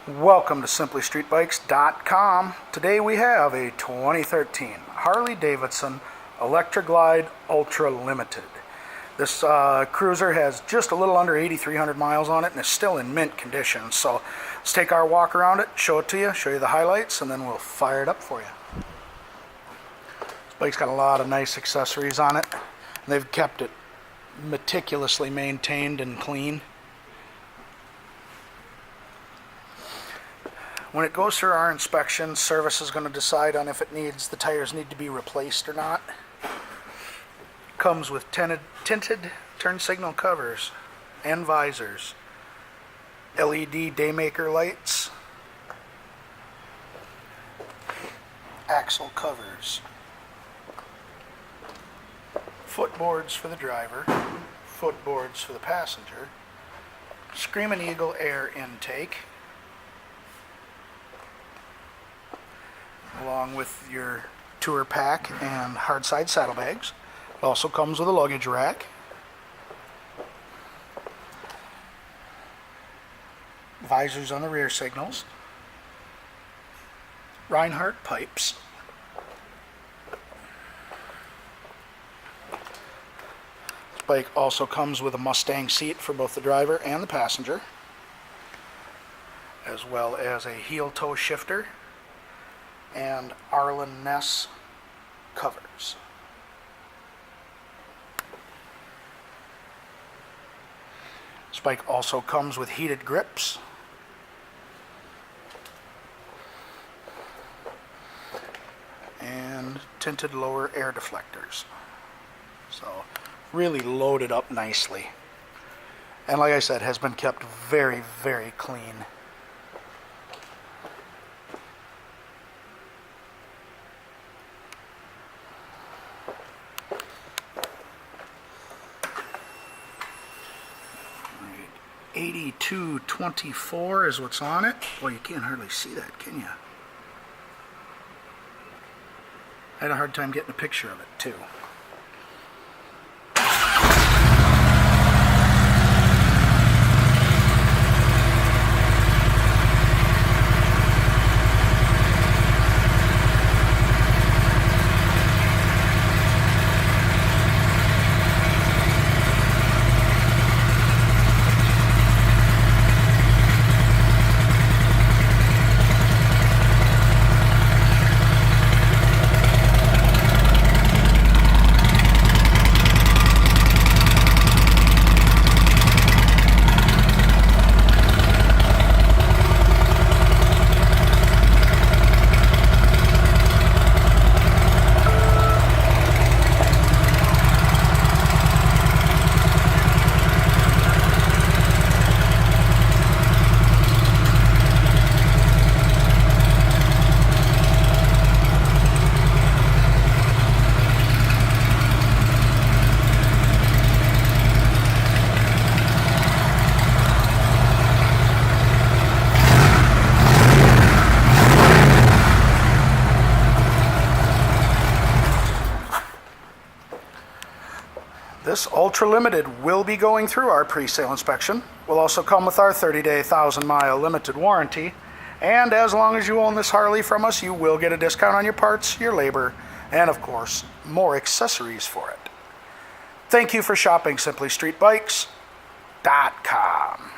Welcome to SimplyStreetBikes.com. Today we have a 2013 Harley Davidson Electra Glide Ultra Limited. This cruiser has just a little under 8,300 miles on it and is still in mint condition. So let's take our walk around it, show it to you, show you the highlights, and then we'll fire it up for you. This bike's got a lot of nice accessories on it. And they've kept it meticulously maintained and clean. When it goes through our inspection, service is going to decide on if the tires need to be replaced or not. Comes with tinted turn signal covers and visors, LED daymaker lights, axle covers, footboards for the driver, footboards for the passenger, Screamin' Eagle air intake, along with your tour pack and hard side saddlebags. It also comes with a luggage rack, visors on the rear signals, Reinhardt pipes, this bike also comes with a Mustang seat for both the driver and the passenger, as well as a heel toe shifter and Arlen Ness covers. This bike also comes with heated grips and tinted lower air deflectors. So really loaded up nicely. And like I said, has been kept very, very clean. $82.24 is what's on it. Well, you can't hardly see that, can you? I had a hard time getting a picture of it, too. This Ultra Limited will be going through our pre-sale inspection. Will also come with our 30-day, 1,000-mile limited warranty. And as long as you own this Harley from us, you will get a discount on your parts, your labor, and of course, more accessories for it. Thank you for shopping SimplyStreetBikes.com.